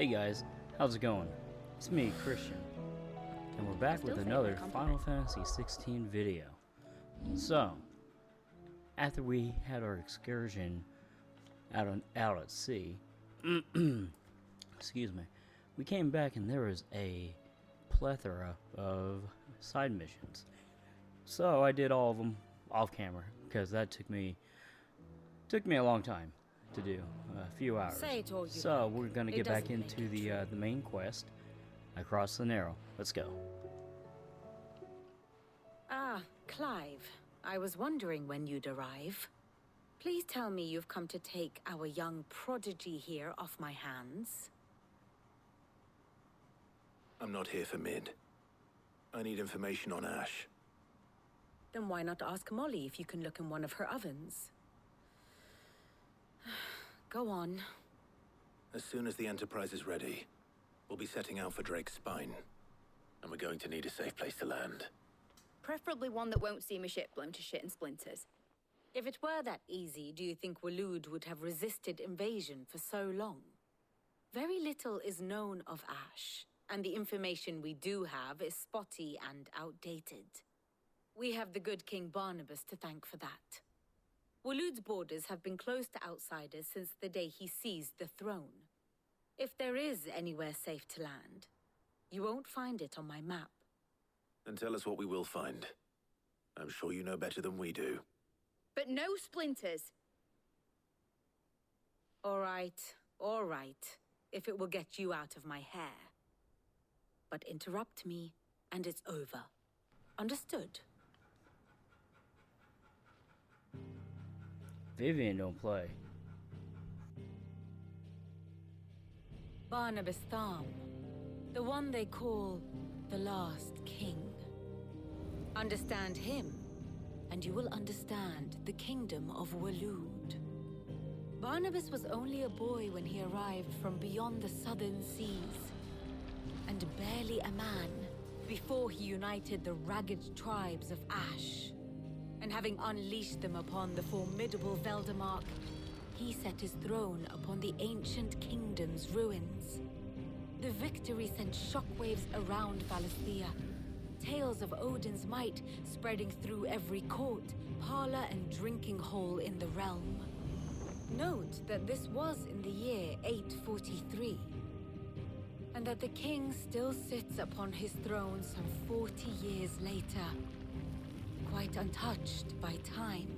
Hey guys, how's it going? It's me, Christian, and we're back with another Final Fantasy XVI video. So, after we had our excursion out at sea, excuse me, we came back and there was a plethora of side missions. So I did all of them off camera because that took me a long time to do, a few hours. So we're gonna get back into the main quest, across the Narrow. Let's go. Ah, Clive. I was wondering when you'd arrive. Please tell me you've come to take our young prodigy here off my hands. I'm not here for Mid. I need information on Ash. Then why not ask Molly if you can look in one of her ovens? Go on. As soon as the Enterprise is ready, we'll be setting out for Drake's Spine. And we're going to need a safe place to land. Preferably one that won't see my ship blown to shit and splinters. If it were that easy, do you think Waloed would have resisted invasion for so long? Very little is known of Ash, and the information we do have is spotty and outdated. We have the good King Barnabas to thank for that. Waloed's borders have been closed to outsiders since the day he seized the throne. If there is anywhere safe to land, you won't find it on my map. Then tell us what we will find. I'm sure you know better than we do. But no splinters. All right, if it will get you out of my hair. But interrupt me, and it's over. Understood? Vivian don't play. Barnabas Tharm, the one they call the Last King. Understand him, and you will understand the kingdom of Waloed. Barnabas was only a boy when he arrived from beyond the southern seas, and barely a man before he united the ragged tribes of Ash. And having unleashed them upon the formidable Veldamark, he set his throne upon the ancient kingdom's ruins. The victory sent shockwaves around Valisthea, tales of Odin's might spreading through every court, parlor, and drinking hole in the realm. Note that this was in the year 843, and that the king still sits upon his throne some 40 years later, quite untouched by time.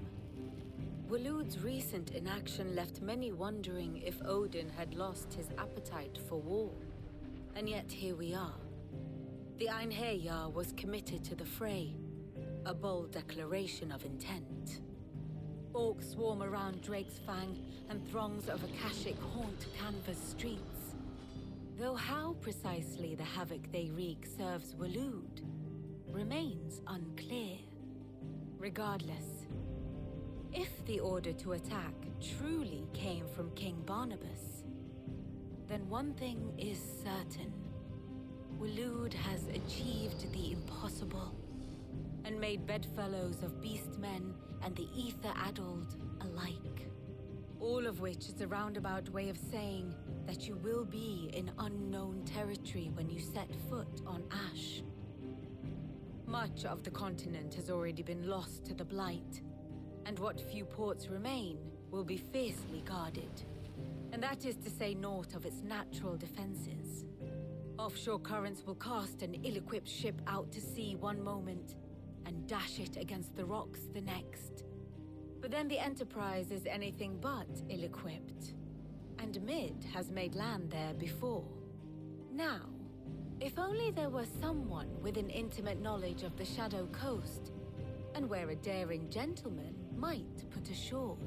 Waloed's recent inaction left many wondering if Odin had lost his appetite for war. And yet here we are. The Einherjar was committed to the fray, a bold declaration of intent. Orcs swarm around Drake's Fang, and throngs of Akashic haunt canvas streets. Though how precisely the havoc they wreak serves Waloed remains unclear. Regardless, if the order to attack truly came from King Barnabas, then one thing is certain. Waloed has achieved the impossible, and made bedfellows of beastmen and the ether-addled alike. All of which is a roundabout way of saying that you will be in unknown territory when you set foot on Ash. Much of the continent has already been lost to the Blight, and what few ports remain will be fiercely guarded. And that is to say naught of its natural defenses. Offshore currents will cast an ill-equipped ship out to sea one moment, and dash it against the rocks the next. But then the Enterprise is anything but ill-equipped, and Mid has made land there before. Now, if only there were someone with an intimate knowledge of the Shadow Coast, and where a daring gentleman might put ashore.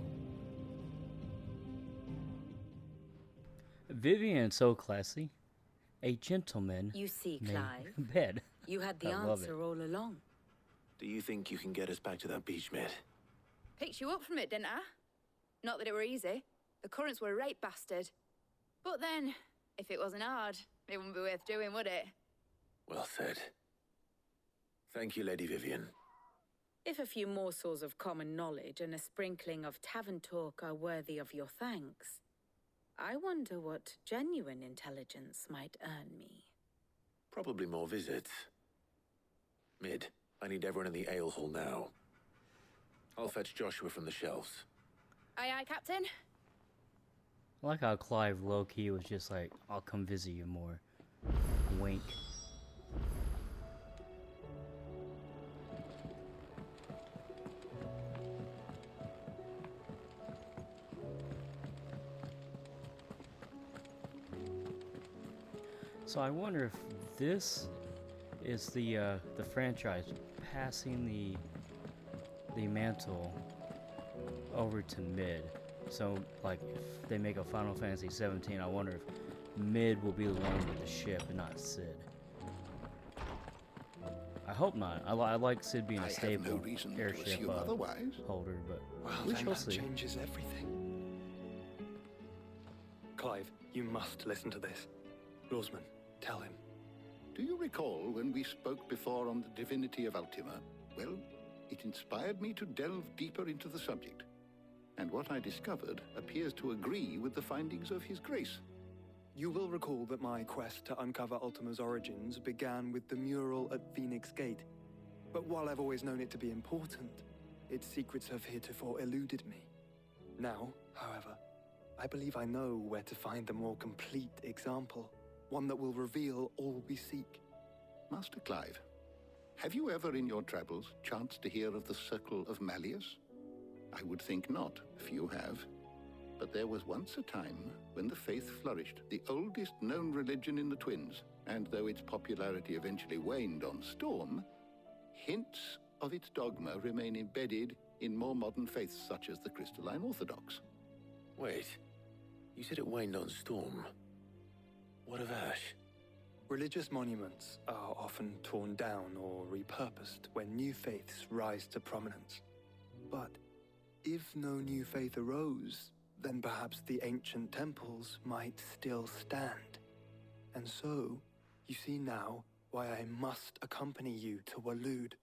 Vivian's so classy. A gentleman. You see, Clive, bed. you had the answer all along. Do you think you can get us back to that beach, Mid? Picked you up from it, didn't I? Not that it were easy. The currents were a right bastard. But then, if it wasn't hard, it wouldn't be worth doing, would it? Well said. Thank you, Lady Vivian. If a few morsels of common knowledge and a sprinkling of tavern talk are worthy of your thanks, I wonder what genuine intelligence might earn me. Probably more visits. Mid, I need everyone in the ale hall now. I'll fetch Joshua from the shelves. Aye, aye, Captain. I like how Clive low-key was just like, I'll come visit you more. Wink. So I wonder if this is the franchise passing the mantle over to Mid. So like if they make a Final Fantasy 17, I wonder if Mid will be the one with the ship and not Sid. I hope not. I like Sid being a stable airship holder, but we shall see. That changes everything. Clive, you must listen to this. Lawsman, tell him. Do you recall when we spoke before on the divinity of Ultima? Well, it inspired me to delve deeper into the subject. And what I discovered appears to agree with the findings of His Grace. You will recall that my quest to uncover Ultima's origins began with the mural at Phoenix Gate. But while I've always known it to be important, its secrets have heretofore eluded me. Now, however, I believe I know where to find the more complete example. One that will reveal all we seek. Master Clive, have you ever in your travels chanced to hear of the Circle of Malleus? I would think not, few have. But there was once a time when the faith flourished, the oldest known religion in the Twins, and though its popularity eventually waned on Storm, hints of its dogma remain embedded in more modern faiths such as the Crystalline Orthodox. Wait, you said it waned on Storm. What of Ash? Religious monuments are often torn down or repurposed when new faiths rise to prominence. But if no new faith arose, then perhaps the ancient temples might still stand. And so, you see now why I must accompany you to Waloed.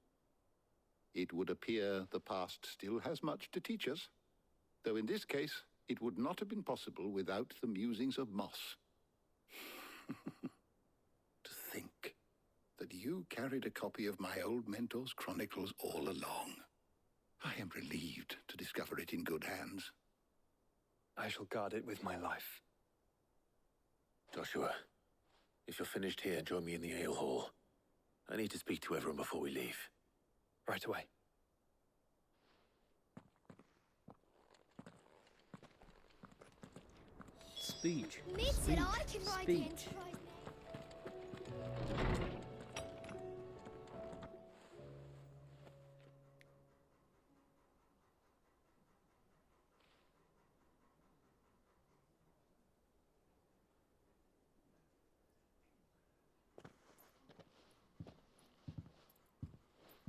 It would appear the past still has much to teach us, though in this case, it would not have been possible without the musings of Moss. To think that you carried a copy of my old mentor's chronicles all along. I am relieved to discover it in good hands. I shall guard it with my life. Joshua, if you're finished here, join me in the ale hall. I need to speak to everyone before we leave. Right away. Speech. Mid said I can write the Speech. Enterprise name.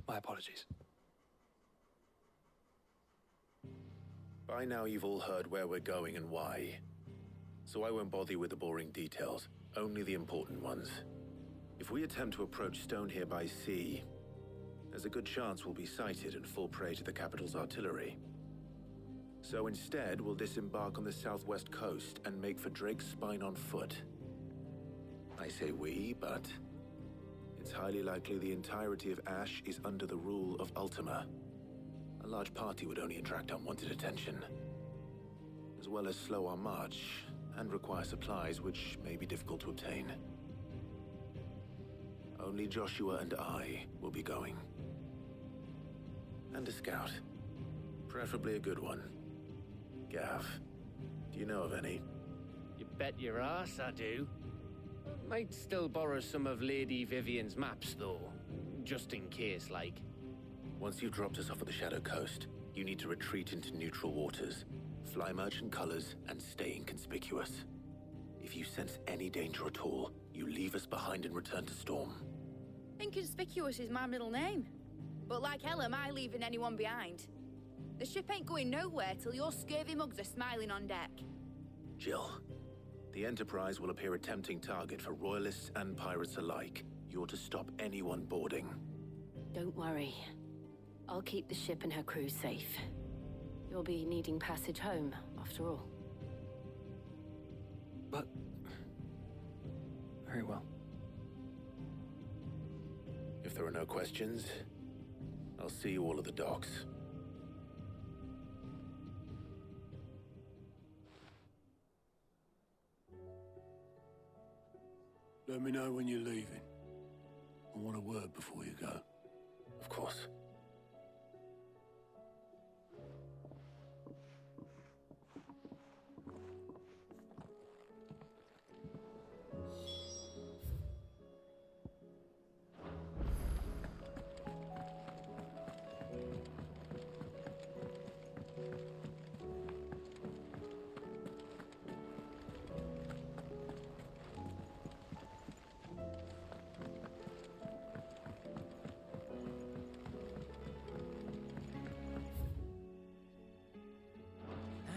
My apologies. By now you've all heard where we're going and why. So I won't bother you with the boring details, only the important ones. If we attempt to approach Stone here by sea, there's a good chance we'll be sighted and fall prey to the capital's artillery. So instead, we'll disembark on the southwest coast and make for Drake's Spine on foot. I say we, but it's highly likely the entirety of Ash is under the rule of Ultima. A large party would only attract unwanted attention, as well as slow our march and require supplies which may be difficult to obtain. Only Joshua and I will be going. And a scout. Preferably a good one. Gav, do you know of any? You bet your ass I do. Might still borrow some of Lady Vivian's maps, though. Just in case, like. Once you've dropped us off at the Shadow Coast, you need to retreat into neutral waters, fly merchant colors, and stay inconspicuous. If you sense any danger at all, you leave us behind and return to Storm. Inconspicuous is my middle name. But like hell am I leaving anyone behind. The ship ain't going nowhere till your scurvy mugs are smiling on deck. Jill, the Enterprise will appear a tempting target for royalists and pirates alike. You're to stop anyone boarding. Don't worry. I'll keep the ship and her crew safe. You'll be needing passage home, after all. But... very well. If there are no questions, I'll see you all at the docks. Let me know when you're leaving. I want a word before you go. Of course.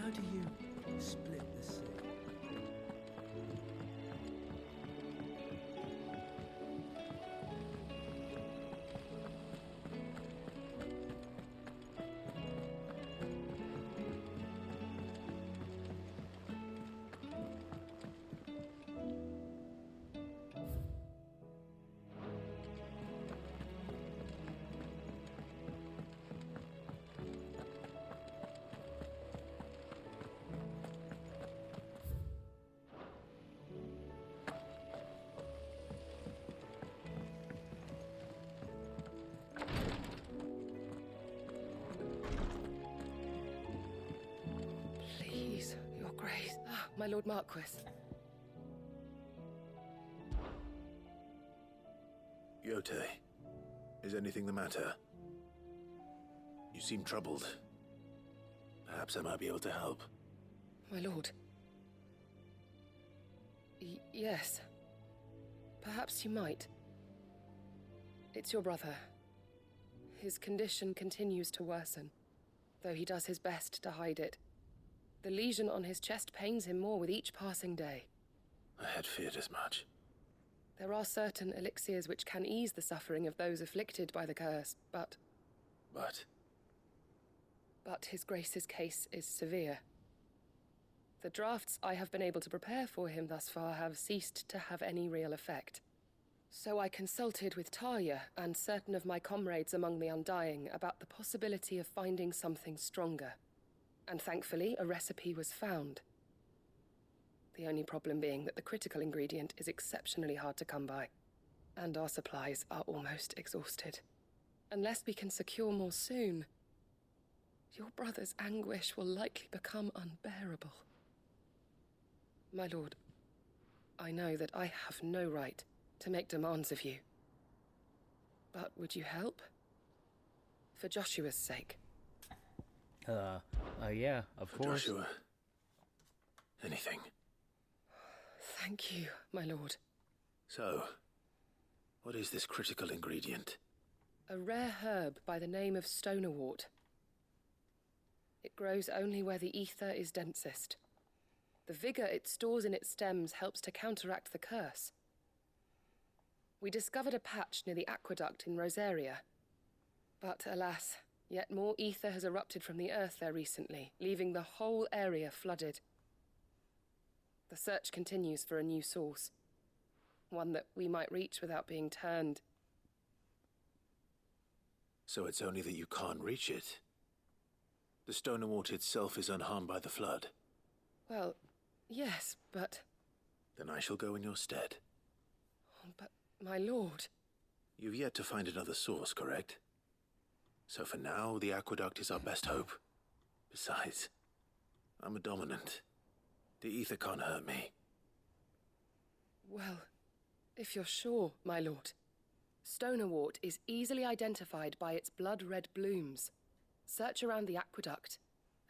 How do you split the sea? Please, Your Grace. Ah, my Lord Marquis. Yote, is anything the matter? You seem troubled. Perhaps I might be able to help. My lord. Yes. Perhaps you might. It's your brother. His condition continues to worsen, though he does his best to hide it. The lesion on his chest pains him more with each passing day. I had feared as much. There are certain elixirs which can ease the suffering of those afflicted by the curse, but his grace's case is severe. The drafts I have been able to prepare for him thus far have ceased to have any real effect. So I consulted with Talia and certain of my comrades among the Undying about the possibility of finding something stronger. And thankfully, a recipe was found. The only problem being that the critical ingredient is exceptionally hard to come by, and our supplies are almost exhausted. Unless we can secure more soon, your brother's anguish will likely become unbearable. My lord, I know that I have no right to make demands of you. But would you help? For Joshua's sake. Yeah, of course. Joshua. Anything. Thank you, my lord. So, what is this critical ingredient? A rare herb by the name of stonerwort. It grows only where the ether is densest. The vigor it stores in its stems helps to counteract the curse. We discovered a patch near the aqueduct in Rosaria. But alas, yet more ether has erupted from the earth there recently, leaving the whole area flooded. The search continues for a new source. One that we might reach without being turned. So it's only that you can't reach it? The Stonerwort itself is unharmed by the flood? Well, yes, but... Then I shall go in your stead. But, my lord... You've yet to find another source, correct? So for now, the aqueduct is our best hope. Besides, I'm a dominant. The ether can't hurt me. Well, if you're sure, my lord. Stonerwort is easily identified by its blood-red blooms. Search around the aqueduct,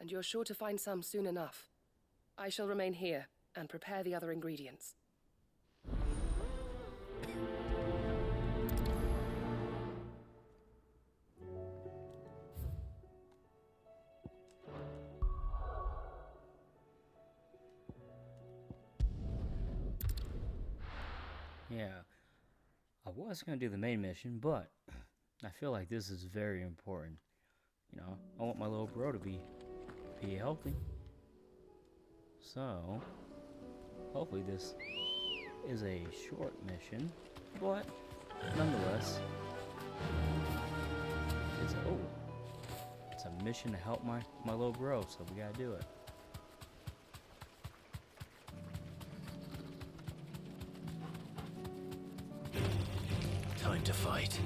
and you're sure to find some soon enough. I shall remain here and prepare the other ingredients. Yeah, I was gonna do the main mission, but I feel like this is very important. You know, I want my little bro to be healthy. So, hopefully this is a short mission, but nonetheless, it's a mission to help my little bro, so we gotta do it. Time to fight.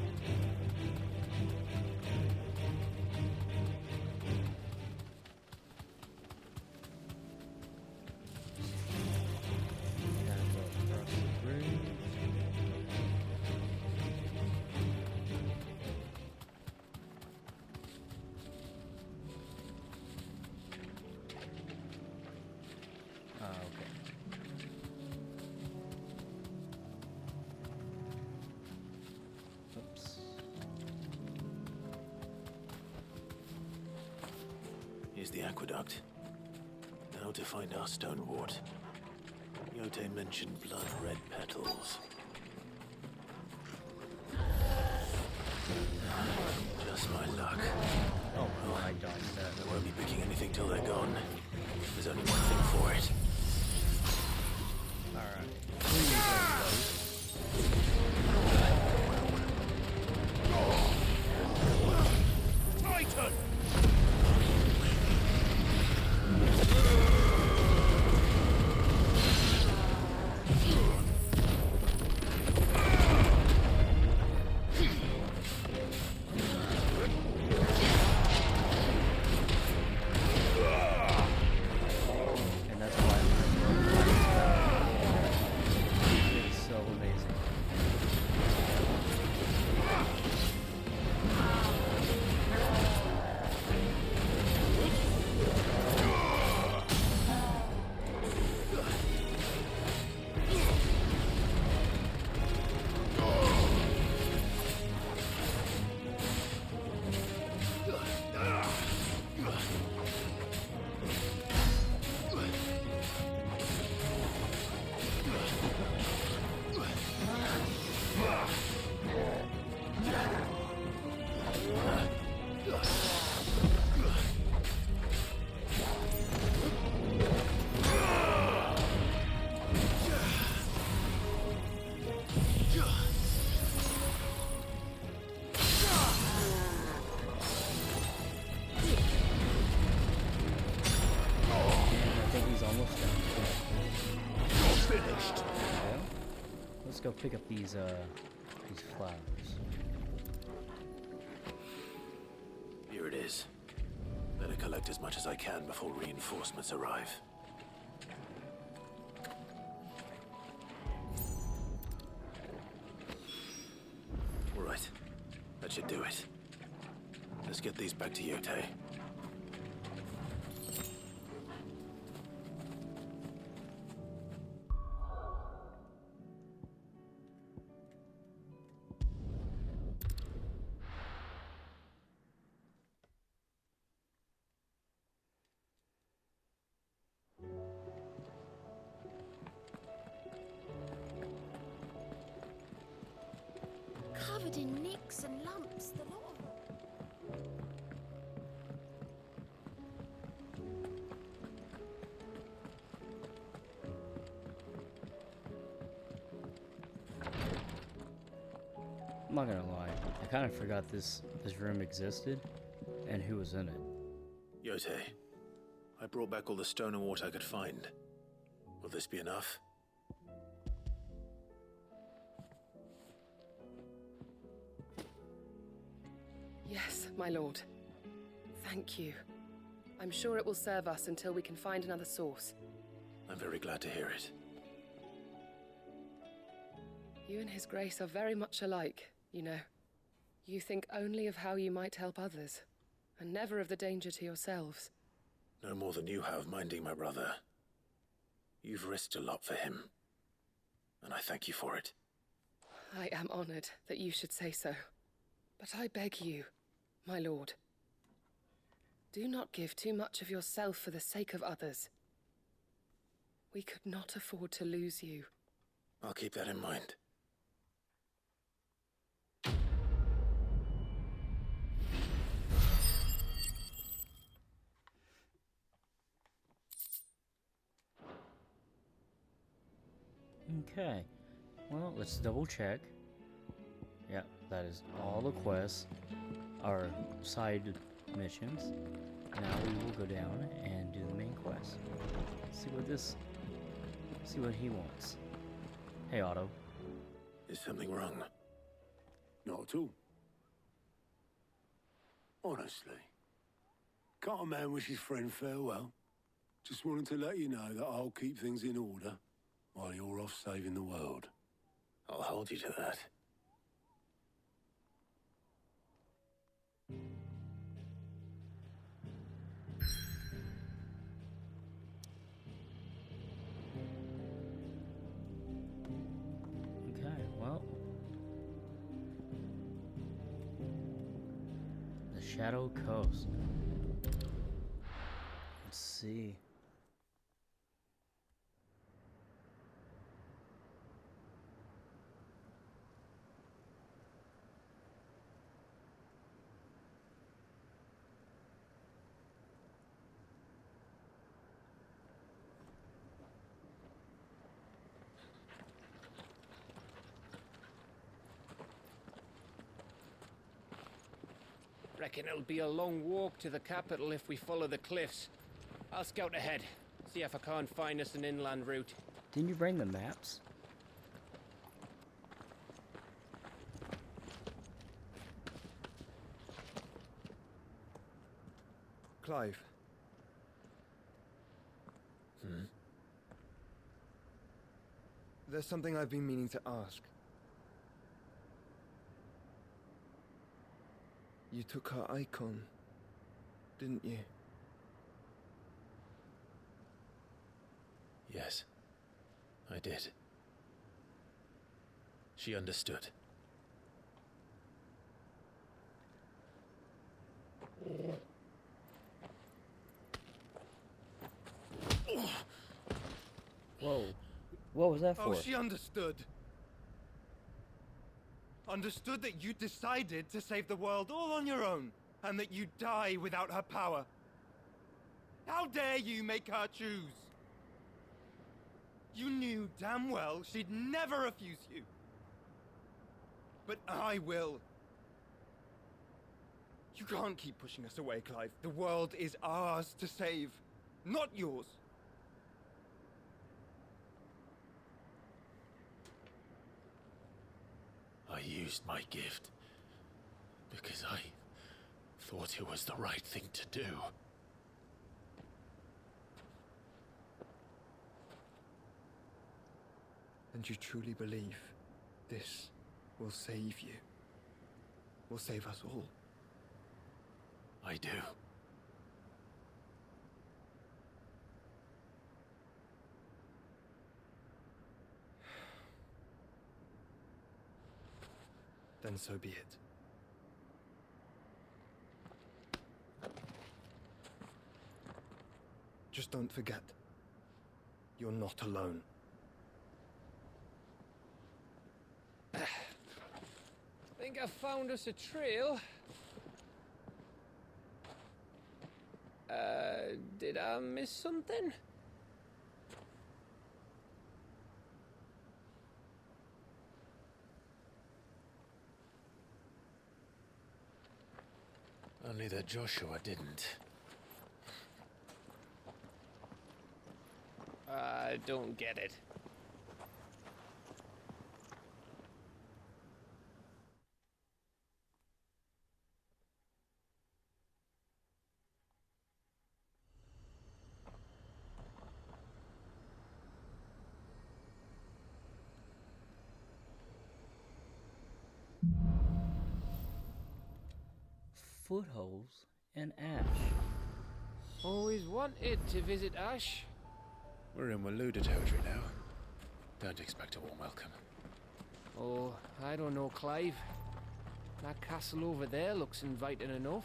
Gotta go across the bridge. Okay. Oops. Here's the aqueduct. Now to find our stone wart. Yote mentioned blood-red petals. Just my luck. Oh, I dodged that. I won't be picking anything till they're gone. There's only one thing for it. Alright. Please, everybody. Titan! And that's why it's so amazing. I think he's almost done. Finished. Yeah. Let's go pick up these flowers. Here it is. Better collect as much as I can before reinforcements arrive. All right. That should do it. Let's get these back to Yote. Covered in nicks and lumps, the lot of them. I'm not gonna lie, I kind of forgot this room existed and who was in it. Yote, I brought back all the stone and wart I could find. Will this be enough? Yes, my lord. Thank you. I'm sure it will serve us until we can find another source. I'm very glad to hear it. You and His Grace are very much alike, you know. You think only of how you might help others, and never of the danger to yourselves. No more than you have minding my brother. You've risked a lot for him, and I thank you for it. I am honored that you should say so. But I beg you, my lord, do not give too much of yourself for the sake of others. We could not afford to lose you. I'll keep that in mind. Okay. Well, let's double check. Yeah, that is all the quests. Our side missions. Now we will go down and do the main quest. See what he wants. Hey, Otto. Is something wrong? Not at all. Honestly. Can't a man wish his friend farewell? Just wanted to let you know that I'll keep things in order while you're off saving the world. I'll hold you to that. Okay, well. The Shadow Coast. Let's see. Reckon it'll be a long walk to the capital if we follow the cliffs. I'll scout ahead, see if I can't find us an inland route. Didn't you bring the maps? Clive. There's something I've been meaning to ask. You took her icon, didn't you? Yes, I did. She understood. Whoa. What was that for? Oh, she understood. Understood that you decided to save the world all on your own, and that you'd die without her power. How dare you make her choose? You knew damn well she'd never refuse you. But I will. You can't keep pushing us away, Clive. The world is ours to save, not yours. I used my gift because I thought it was the right thing to do. And you truly believe this will save you? Will save us all? I do. Then so be it. Just don't forget, you're not alone. Think I found us a trail. Did I miss something? Only that Joshua didn't. I don't get it. Footholds in Ash. Always wanted to visit Ash. We're in Waluda territory now. Don't expect a warm welcome. Oh, I don't know, Clive. That castle over there looks inviting enough.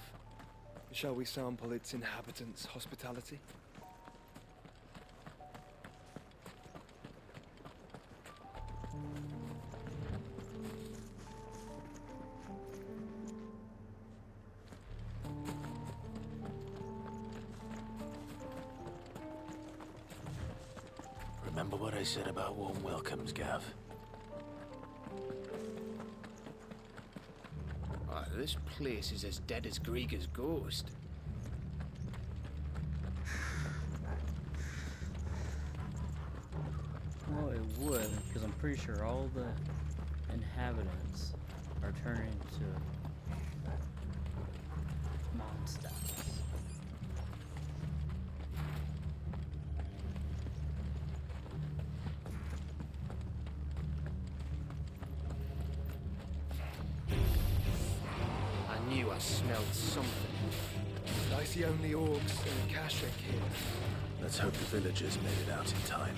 Shall we sample its inhabitants' hospitality? Remember what I said about warm welcomes, Gav? Oh, this place is as dead as Grieger's ghost. Well, it would, because I'm pretty sure all the inhabitants are turning into monsters. I knew I smelled something. I see only orcs and Kashik here. Let's hope the villagers made it out in time.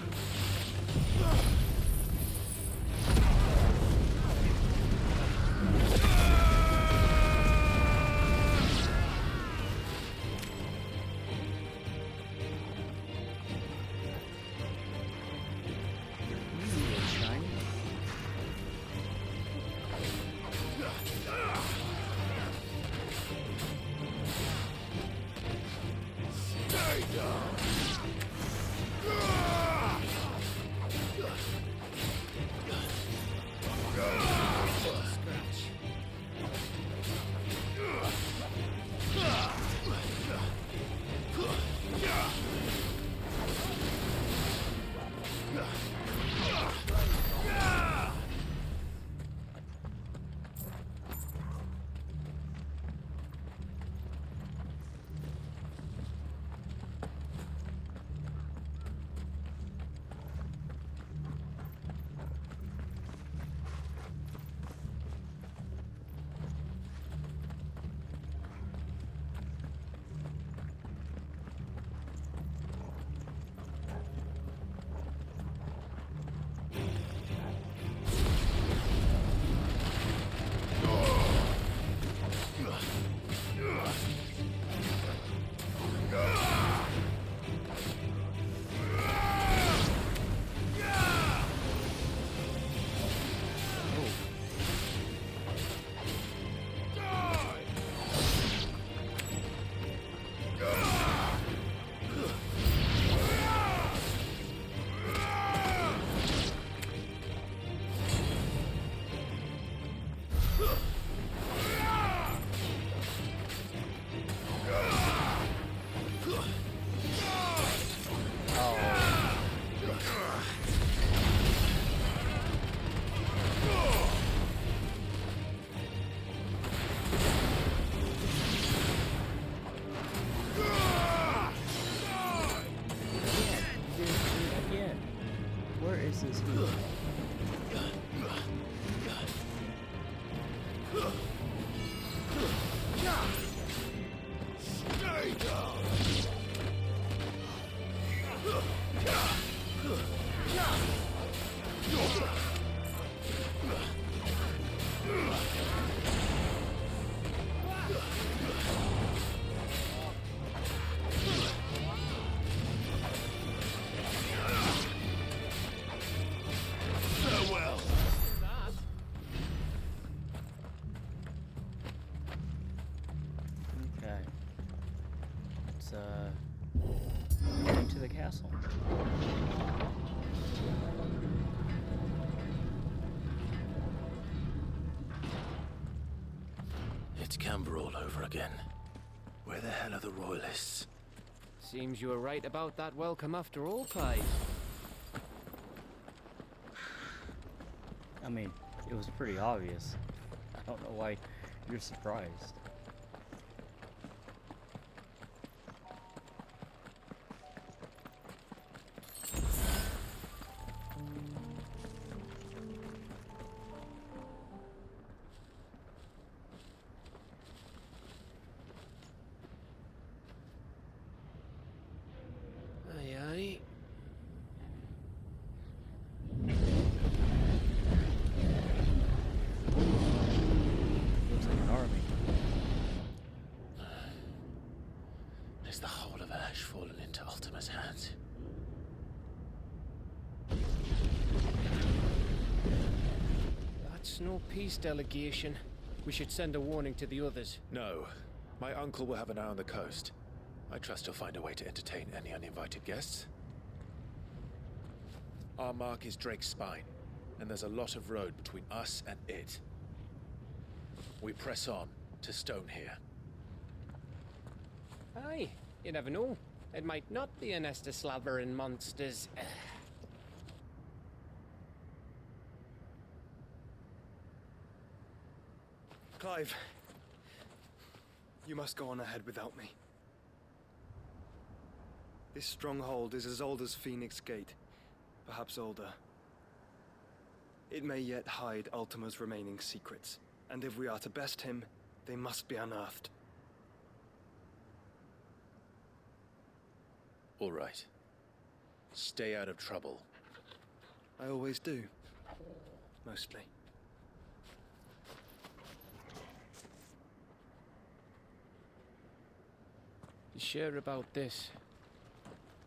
Heading to the castle. It's Camber all over again. Where the hell are the royalists? Seems you were right about that welcome after all, Clive. I mean, it was pretty obvious. I don't know why you're surprised. Aye, aye. Looks like an army. Is the whole of Ash fallen into Ultima's hands? That's no peace delegation. We should send a warning to the others. No. My uncle will have an eye on the coast. I trust he'll find a way to entertain any uninvited guests. Our mark is Drake's spine, and there's a lot of road between us and it. We press on to stone here. Aye, you never know. It might not be a nest of slavering monsters. Clive, you must go on ahead without me. This stronghold is as old as Phoenix Gate, perhaps older. It may yet hide Ultima's remaining secrets, and if we are to best him, they must be unearthed. All right. Stay out of trouble. I always do. Mostly. You sure about this?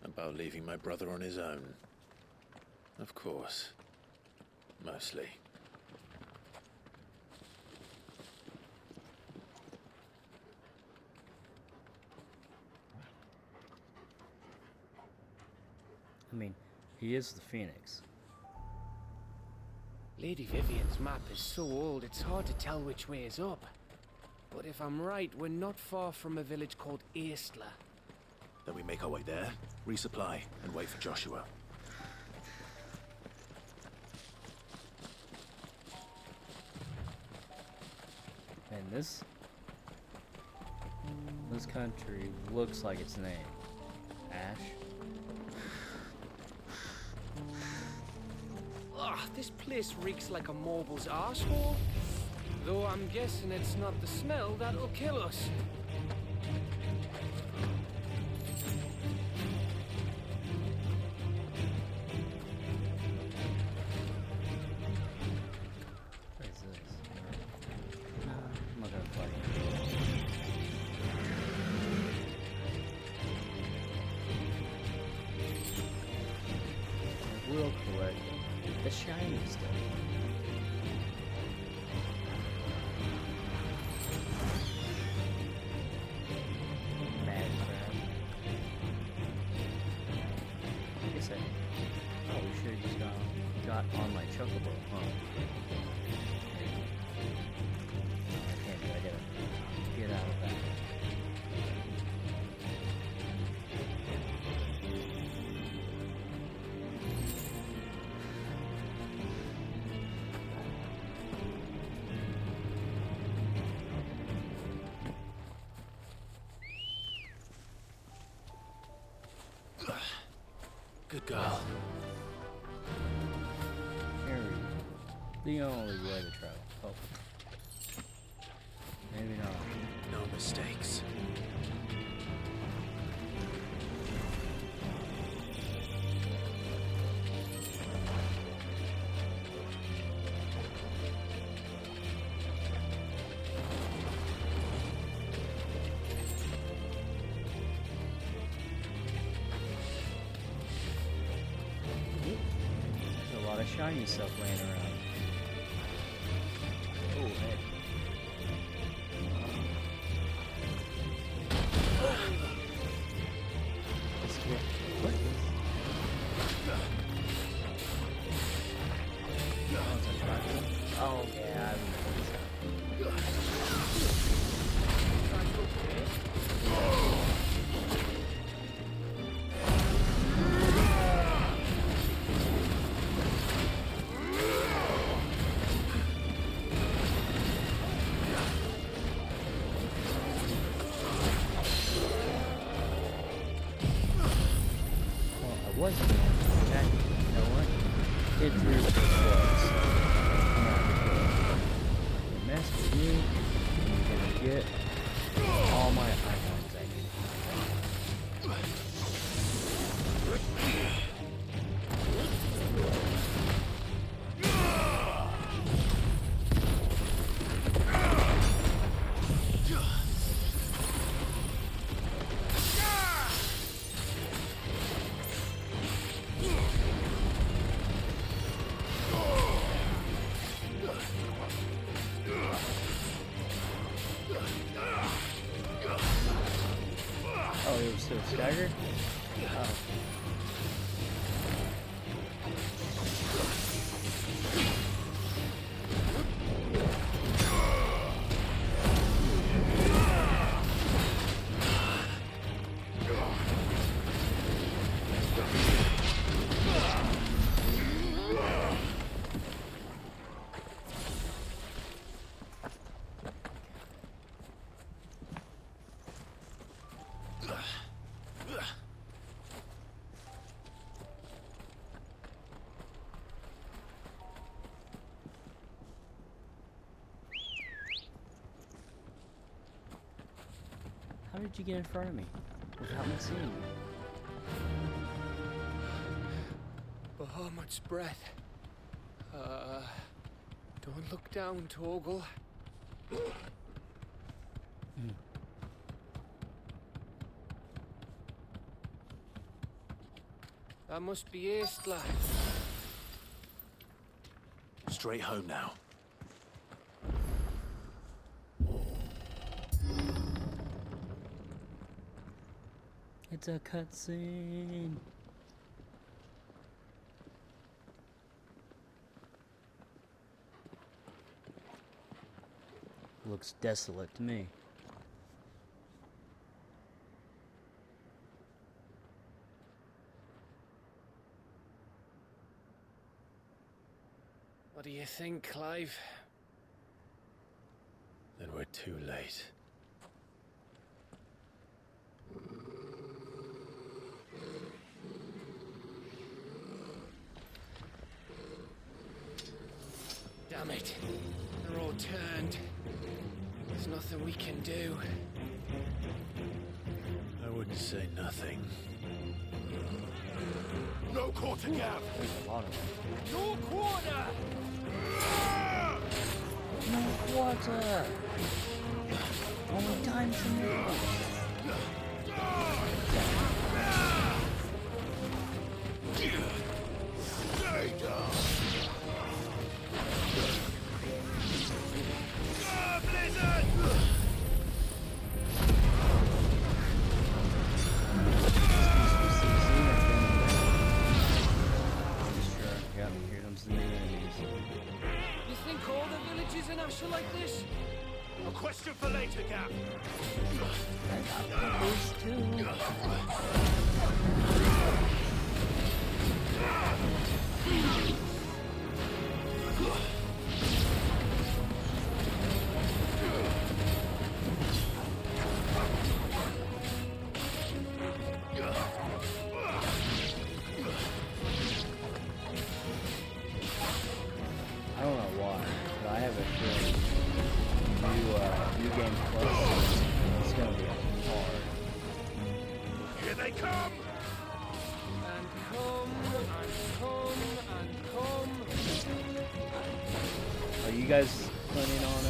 About leaving my brother on his own. Of course. Mostly. I mean, he is the Phoenix. Lady Vivian's map is so old it's hard to tell which way is up. But if I'm right, we're not far from a village called Aistla. Then we make our way there, resupply, and wait for Joshua. And this country looks like its name. Ash. Ugh, this place reeks like a mobile's arsehole. Though I'm guessing it's not the smell that'll kill us. What is this? No, I'm not gonna fight it. Real correct. The shiny stuff. Mad crab. I guess I probably should have just got on my chocobo, huh? No, I can't do it. I gotta get out of that. Good girl. Harry, the only way to travel. Oh. Maybe not. No mistakes. There's a lot of shiny stuff laying around. Oh, hey. Let's get... What? Oh, it's a tractor. Oh, yeah, I remember this. I was going to attack you. You know what? It drew for close. I'm not gonna mess with you, and you're gonna get all my icons at you. How did you get in front of me without me seeing you? Bahamut's breath. Don't look down, Torgal. That must be Aistla. Straight home now. It's a cutscene. Looks desolate to me. What do you think, Clive? Then we're too late. Damn it. They're all turned. There's nothing we can do. I wouldn't say nothing. No quarter gap! There's a lot of them. No quarter! No quarter! Only time to move! Stay down! Blizzard! You think all the villages in Ash are like this? A question for later, Cap. These two. I don't know why, but I have a feeling new game plus is gonna be hard. Here they come! And come, and come, and come. Are you guys planning on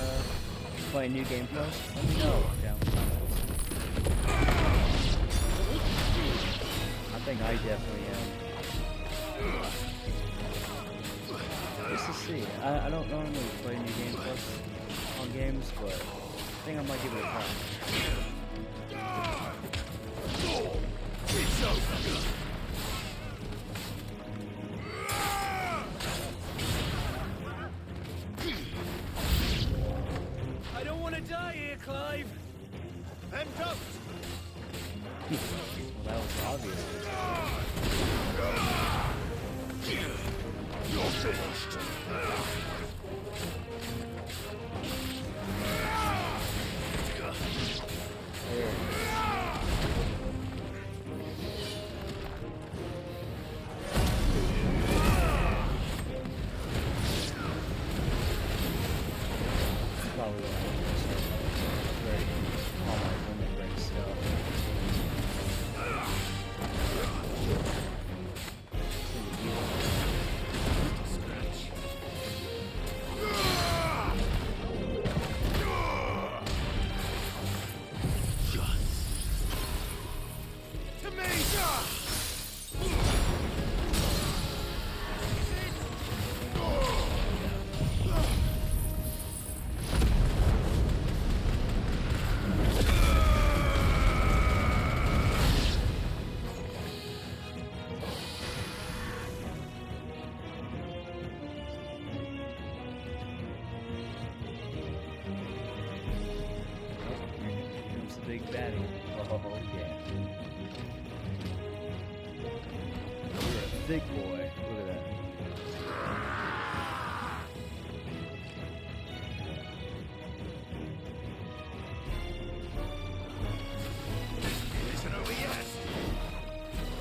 playing new game plus? Let me know down in the comments. I think I definitely am. Just to see. I don't normally play new game plus on games, but I think I might give it a try. It's over! I don't want to die here, Clive. Then don't! Well, that was obvious. You're finished! There it is. Probably what I'm doing. Very all my limit break stuff. To me! Comes the big baddie. Oh yeah. You're a big boy. Look at that. Isn't over yet?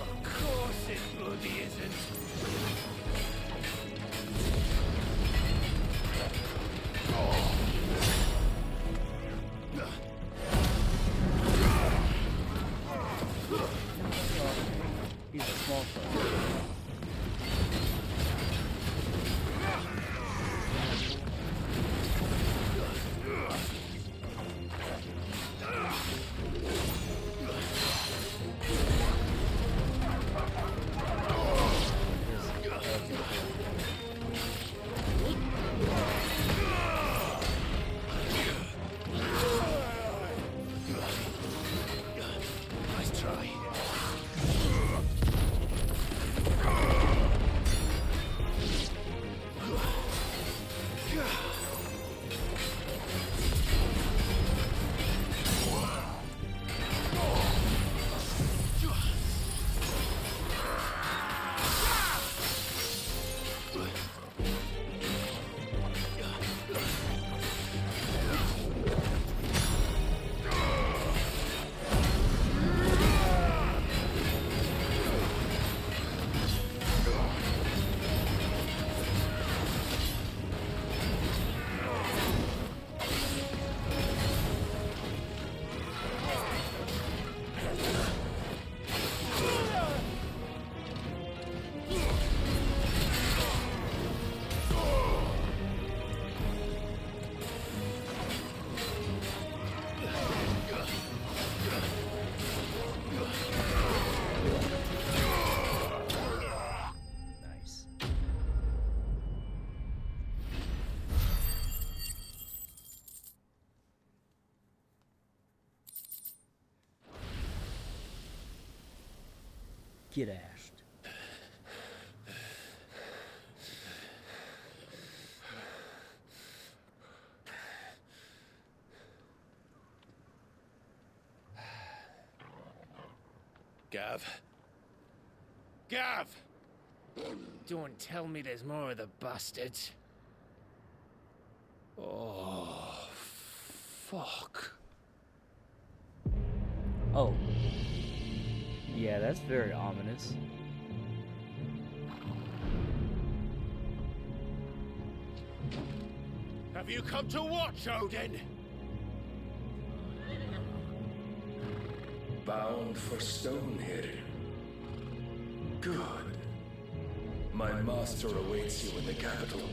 Of course it bloody isn't. get ashed. Gav. Gav! Don't tell me there's more of the bastards. Oh, fuck. Oh. Yeah, that's very ominous. Have you come to watch, Odin? Bound for Stonehill. Good. My master awaits you in the capital,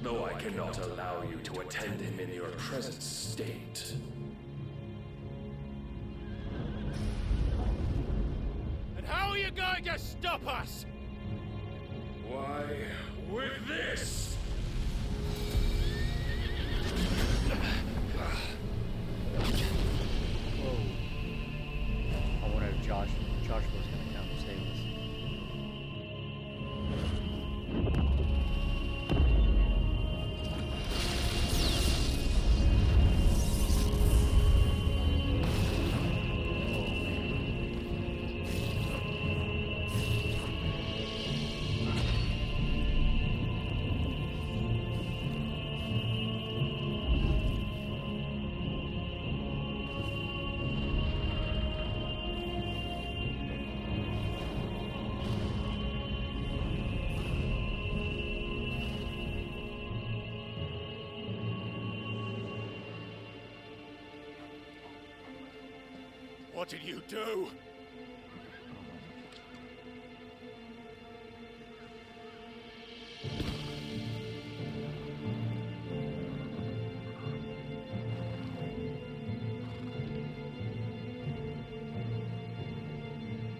though I cannot allow you to attend him in your present state. And how are you going to stop us? Why, with this! Whoa. I wonder if Josh was gonna come and save us. What did you do?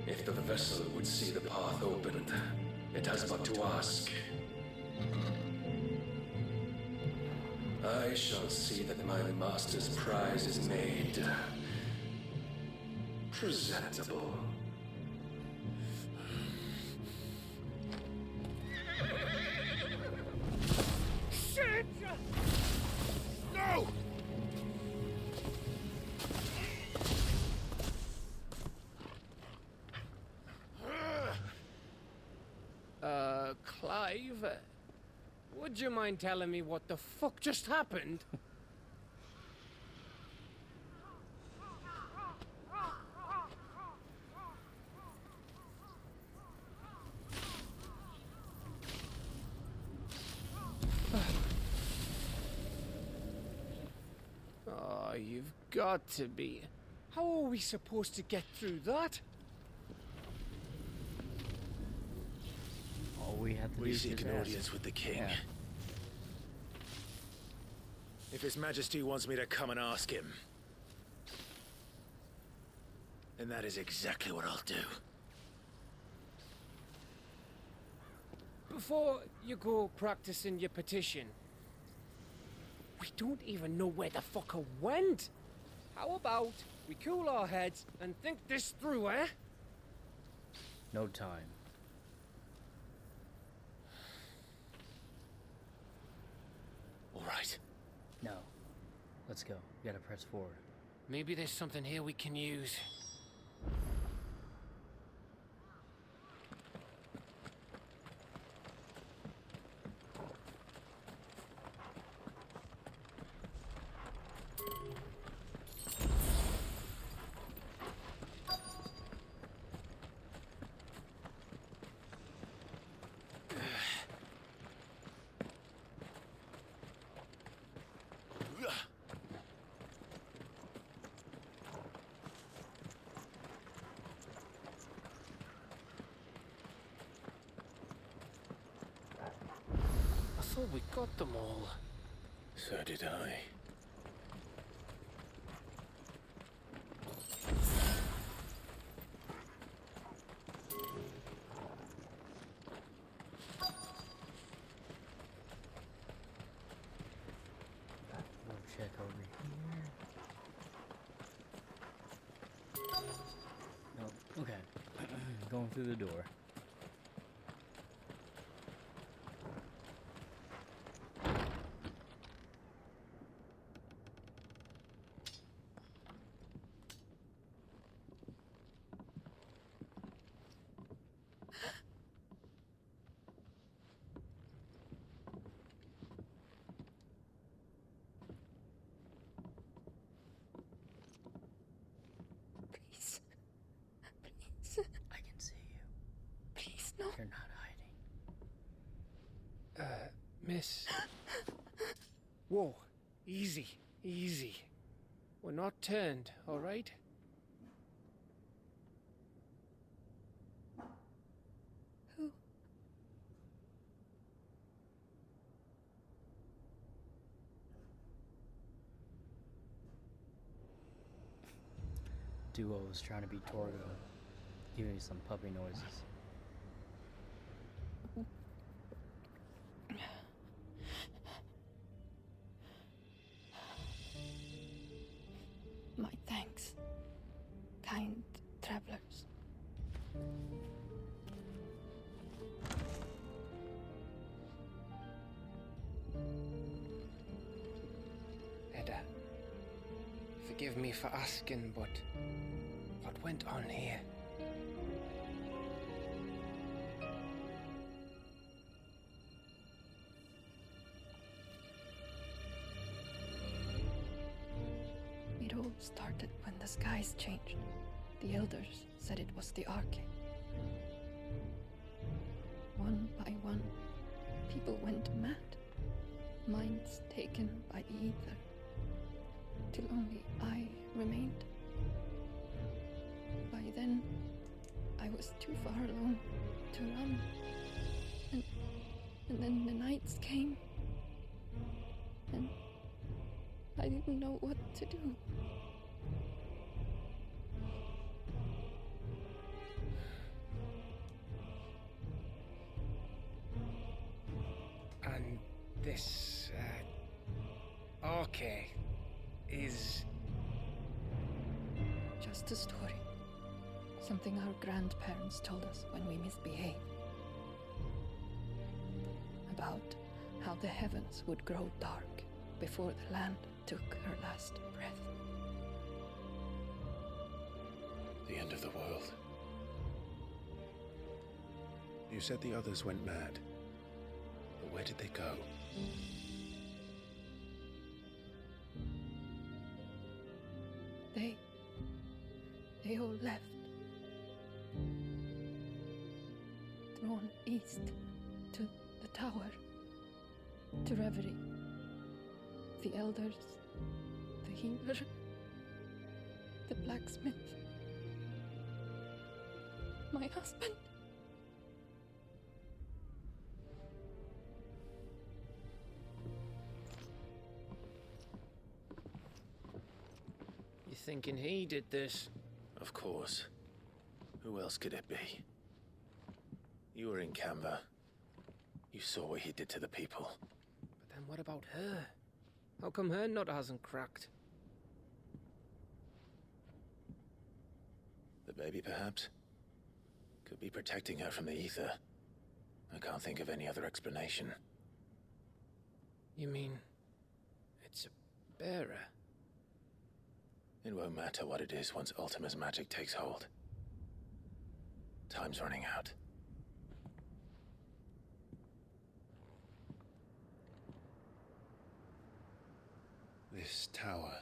If the vessel would see the path opened, it has but to ask. I shall see that my master's prize is made presentable. Shit! No! Clive, would you mind telling me what the fuck just happened? Oh, you've got to be. How are we supposed to get through that? All we have to do We is seek just an ask. audience with the king. Yeah. If His Majesty wants me to come and ask him, then that is exactly what I'll do. Before you go practicing your petition, we don't even know where the fucker went. How about we cool our heads and think this through, eh? No time. All right. No. Let's go. We gotta press forward. Maybe there's something here we can use. I thought we got them all. So did I. We'll check over here. Nope. Okay. going through the door. Please. Please. I can see you. Please, no. You're not hiding. Miss. Whoa. Easy. Easy. We're not turned, alright? Who? Duo was trying to be Torgo, giving me some puppy noises. My thanks, kind travelers. Edda, forgive me for asking, but what went on here? It all started when the skies changed. The elders said it was the Arcade. One by one, people went mad. Minds taken by the ether. Till only I remained. By then, I was too far alone to run. And then the nights came. And I didn't know what to do. And this, Arcade is... Just a story. Something our grandparents told us when we misbehaved. About how the heavens would grow dark before the land took her last breath. The end of the world. You said the others went mad. But where did they go? They all left. Drawn east to the tower, to reverie. The elders, the healer, the blacksmith, my husband. You thinking he did this? Of course. Who else could it be? You were in Canva. You saw what he did to the people. But then what about her? How come her nut hasn't cracked? The baby, perhaps? Could be protecting her from the ether. I can't think of any other explanation. You mean... it's a bearer? It won't matter what it is once Ultima's magic takes hold. Time's running out. This tower.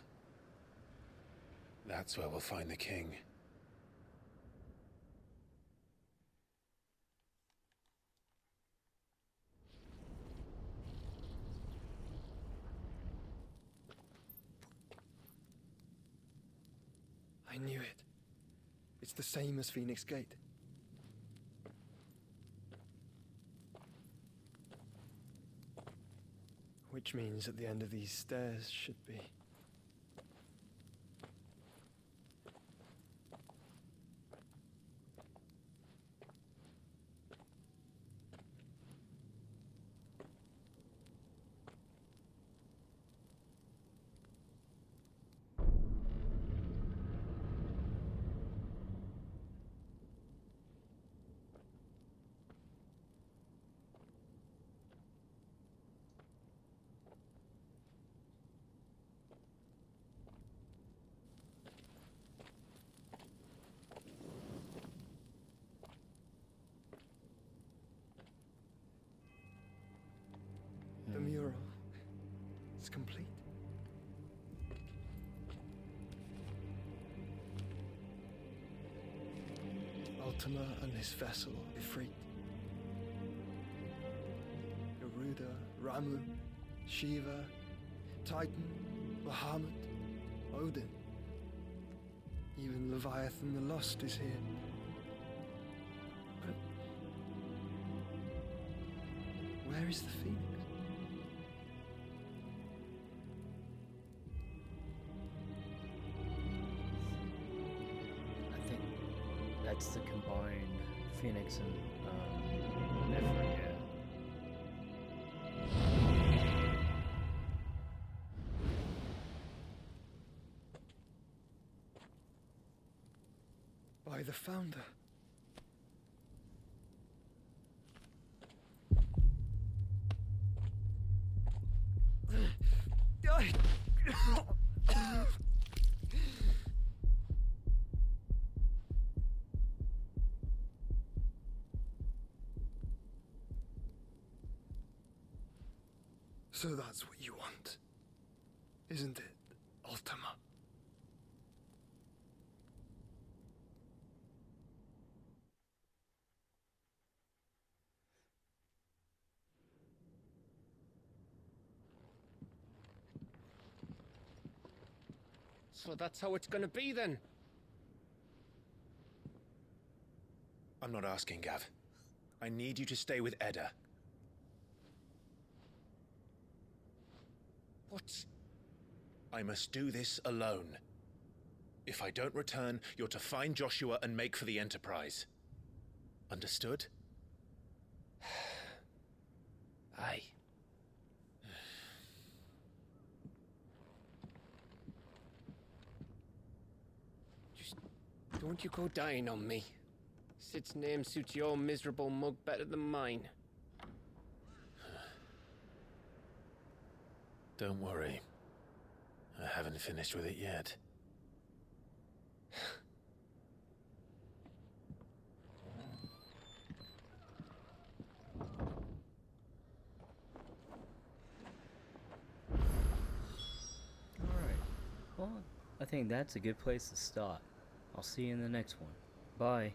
That's where we'll find the king. I knew it. It's the same as Phoenix Gate. Which means at the end of these stairs should be... It's complete. Ultima and his vessel, Ifrit. Garuda, Ramu, Shiva, Titan, Bahamut, Odin. Even Leviathan the Lost is here. But where is the Phoenix? I think that's the combined Phoenix and Nephra, yeah. By the Founder. So that's what you want, isn't it, Ultima? So that's how it's gonna be then? I'm not asking, Gav. I need you to stay with Edda. What? I must do this alone. If I don't return, you're to find Joshua and make for the Enterprise. Understood? Aye. Just don't you go dying on me. Sid's name suits your miserable mug better than mine. Don't worry. I haven't finished with it yet. Alright. Well, I think that's a good place to stop. I'll see you in the next one. Bye.